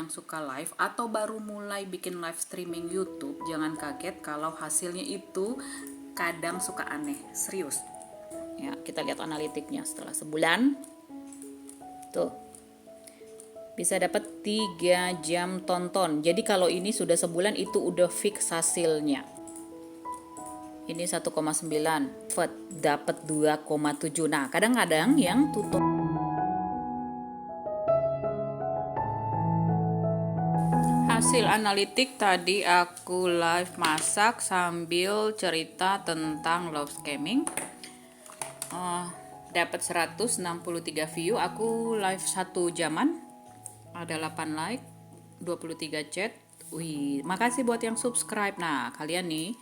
yang suka live atau baru mulai bikin live streaming YouTube, jangan kaget kalau hasilnya itu kadang suka aneh, serius. Ya, kita lihat analitiknya setelah sebulan. Tuh. Bisa dapat 3 jam tonton. Jadi kalau ini sudah sebulan itu udah fix hasilnya. Ini 1,9, dapat 2,7. Nah, kadang-kadang yang tutor hasil analitik tadi aku live masak sambil cerita tentang love scamming. Dapat 163 view. Aku live 1 jaman. Ada 8 like, 23 chat. Wih, makasih buat yang subscribe. Nah, kalian nih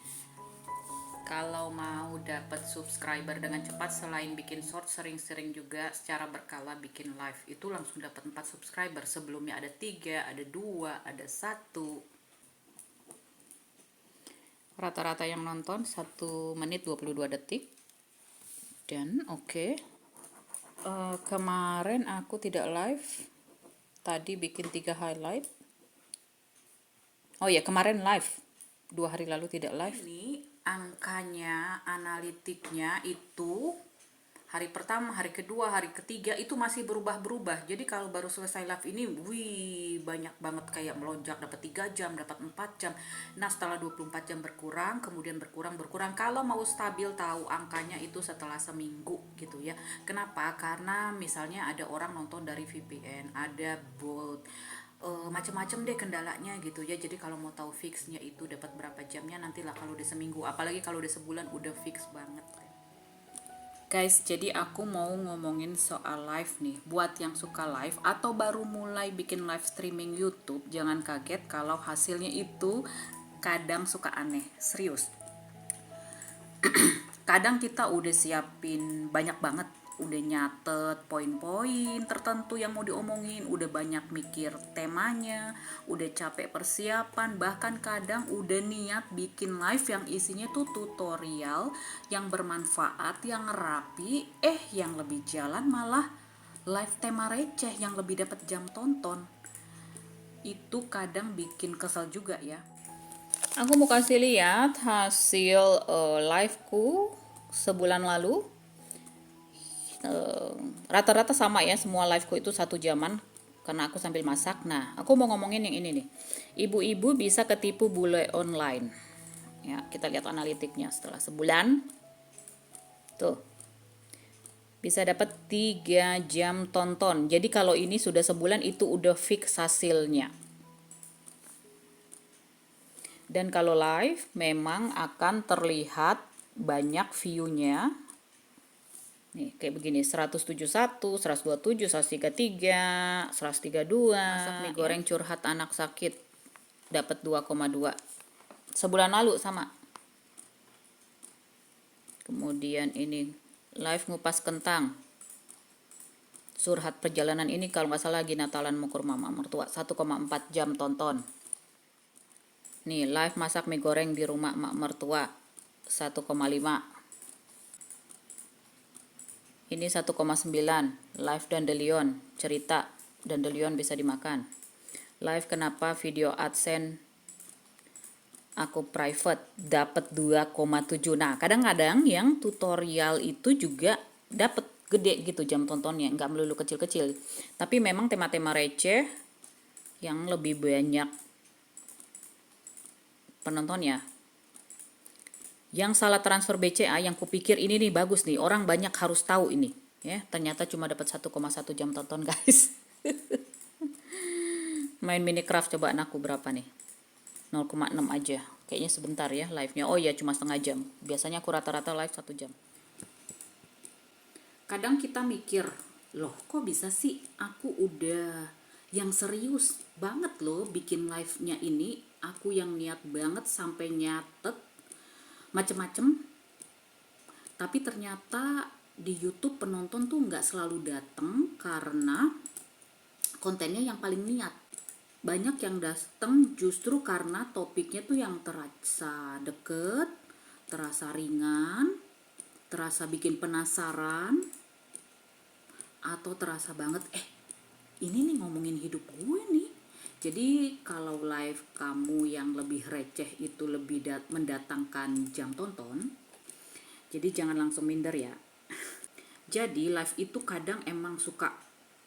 kalau mau dapat subscriber dengan cepat, selain bikin short, sering-sering juga secara berkala bikin live, itu langsung dapat 4 subscriber. Sebelumnya ada 3, ada 2, ada 1. Rata-rata yang nonton 1 menit 22 detik. Dan oke. Kemarin aku tidak live. Tadi bikin 3 highlight. Oh ya, kemarin live. 2 hari lalu tidak live. Ini angkanya, analitiknya itu hari pertama, hari kedua, hari ketiga itu masih berubah-berubah. Jadi kalau baru selesai live ini, wih, banyak banget kayak melonjak, dapat 3 jam, dapat 4 jam. Nah, setelah 24 jam berkurang, kemudian berkurang. Kalau mau stabil tahu angkanya itu setelah seminggu gitu ya. Kenapa? Karena misalnya ada orang nonton dari VPN, ada bot, macam-macam deh kendalanya gitu ya. Jadi kalau mau tahu fixnya itu dapat berapa jamnya, nantilah kalau udah seminggu, apalagi kalau udah sebulan udah fix banget. Guys, jadi aku mau ngomongin soal live nih. Buat yang suka live atau baru mulai bikin live streaming YouTube, jangan kaget kalau hasilnya itu kadang suka aneh, serius. Kadang kita udah siapin banyak banget, udah nyatet poin-poin tertentu yang mau diomongin, udah banyak mikir temanya, udah capek persiapan, bahkan kadang udah niat bikin live yang isinya tuh tutorial yang bermanfaat, yang rapi, yang lebih jalan malah live tema receh yang lebih dapat jam tonton. Itu kadang bikin kesel juga ya. Aku mau kasih lihat hasil liveku sebulan lalu. Rata-rata sama ya, semua liveku itu 1 jaman karena aku sambil masak. Nah, aku mau ngomongin yang ini nih. Ibu-ibu bisa ketipu bule online. Ya, kita lihat analitiknya setelah sebulan. Tuh. Bisa dapat 3 jam tonton. Jadi kalau ini sudah sebulan itu udah fix hasilnya. Dan kalau live memang akan terlihat banyak view-nya. Nih, kayak begini, 171, 127, 133, 132. Masak mie goreng curhat anak sakit dapat 2,2. Sebulan lalu sama. Kemudian ini live ngupas kentang. Surhat perjalanan ini kalau nggak salah lagi Natalan mau ke rumah mama mertua, 1,4 jam tonton. Nih, live masak mie goreng di rumah mak mertua, 1,5. Ini 1,9. Live Dandelion, cerita Dandelion bisa dimakan. Live kenapa video AdSense aku private dapat 2,7. Nah, kadang-kadang yang tutorial itu juga dapat gede gitu jam tontonnya, nggak melulu kecil-kecil. Tapi memang tema-tema receh yang lebih banyak penontonnya. Yang salah transfer BCA yang kupikir ini nih bagus nih, orang banyak harus tahu ini ya, ternyata cuma dapat 1,1 jam tonton guys. Main Minecraft coba anakku berapa nih, 0,6 aja, kayaknya sebentar ya live-nya. Oh ya, cuma setengah jam, biasanya aku rata-rata live 1 jam. Kadang kita mikir, loh kok bisa sih aku udah yang serius banget loh bikin live-nya ini, aku yang niat banget sampai nyatet macem-macem, tapi ternyata di YouTube penonton tuh nggak selalu datang karena kontennya yang paling niat. Banyak yang datang justru karena topiknya tuh yang terasa deket, terasa ringan, terasa bikin penasaran, atau terasa banget ini nih ngomongin hidup gue nih, Jadi kalau live kamu yang lebih receh itu lebih mendatangkan jam tonton, jadi jangan langsung minder ya. Jadi live itu kadang emang suka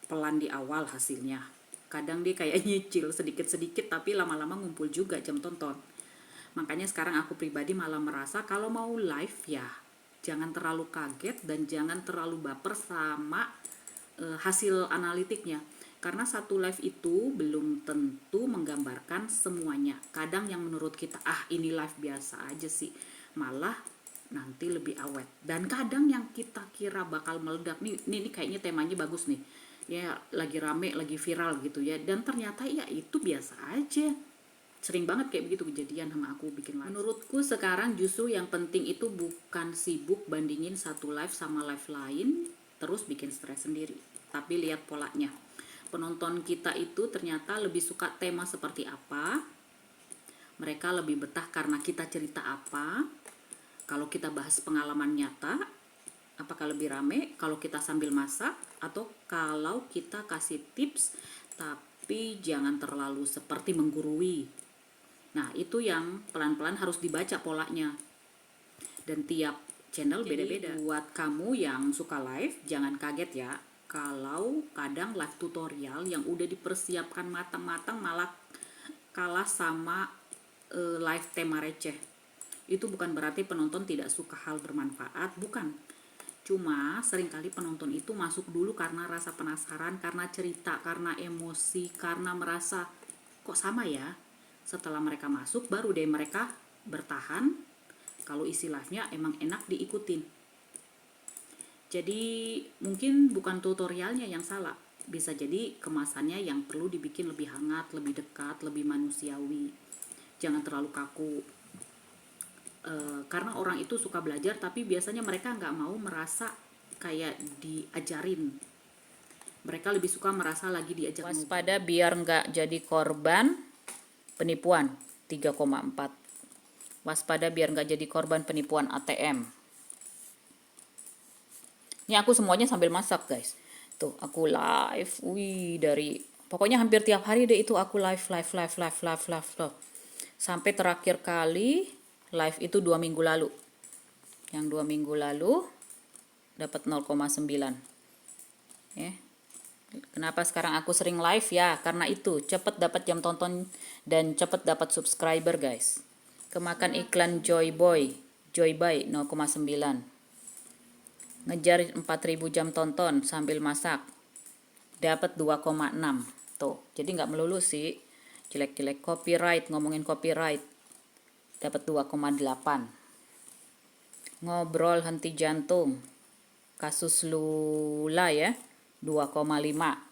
pelan di awal hasilnya. Kadang dia kayak nyicil sedikit-sedikit tapi lama-lama ngumpul juga jam tonton. Makanya sekarang aku pribadi malah merasa kalau mau live ya jangan terlalu kaget dan jangan terlalu baper sama hasil analitiknya. Karena satu live itu belum tentu menggambarkan semuanya. Kadang yang menurut kita, ini live biasa aja sih, malah nanti lebih awet. Dan kadang yang kita kira bakal meledak, nih kayaknya temanya bagus nih. Ya lagi rame, lagi viral gitu ya. Dan ternyata ya itu biasa aja. Sering banget kayak begitu kejadian sama aku bikin live. Menurutku sekarang justru yang penting itu bukan sibuk bandingin satu live sama live lain, terus bikin stres sendiri. Tapi lihat polanya. Penonton kita itu ternyata lebih suka tema seperti apa, mereka lebih betah karena kita cerita apa. Kalau kita bahas pengalaman nyata, apakah lebih rame kalau kita sambil masak, atau kalau kita kasih tips tapi jangan terlalu seperti menggurui. Nah itu yang pelan-pelan harus dibaca polanya, dan tiap channel beda-beda. Buat kamu yang suka live, jangan kaget ya kalau kadang live tutorial yang udah dipersiapkan matang-matang malah kalah sama live tema receh. Itu bukan berarti penonton tidak suka hal bermanfaat, bukan. Cuma seringkali penonton itu masuk dulu karena rasa penasaran, karena cerita, karena emosi, karena merasa kok sama ya. Setelah mereka masuk baru deh mereka bertahan kalau isi live-nya emang enak diikutin. Jadi mungkin bukan tutorialnya yang salah, bisa jadi kemasannya yang perlu dibikin lebih hangat, lebih dekat, lebih manusiawi. Jangan terlalu kaku. Karena orang itu suka belajar, tapi biasanya mereka nggak mau merasa kayak diajarin. Mereka lebih suka merasa lagi diajak. Waspada biar nggak jadi korban penipuan 3,4. Waspada biar nggak jadi korban penipuan ATM. Ini aku semuanya sambil masak guys. Tuh aku live, dari pokoknya hampir tiap hari deh itu aku live. Sampai terakhir kali live itu 2 minggu lalu. Yang 2 minggu lalu dapat 0,9. Ya. Kenapa sekarang aku sering live ya? Karena itu cepet dapat jam tonton dan cepet dapat subscriber guys. Kemakan iklan Joy Boy 0,9. Ngejar 4.000 jam tonton sambil masak dapat 2,6. Tuh jadi nggak melulu sih jelek-jelek. Copyright, ngomongin copyright dapat 2,8. Ngobrol henti jantung kasus Lula ya 2,5.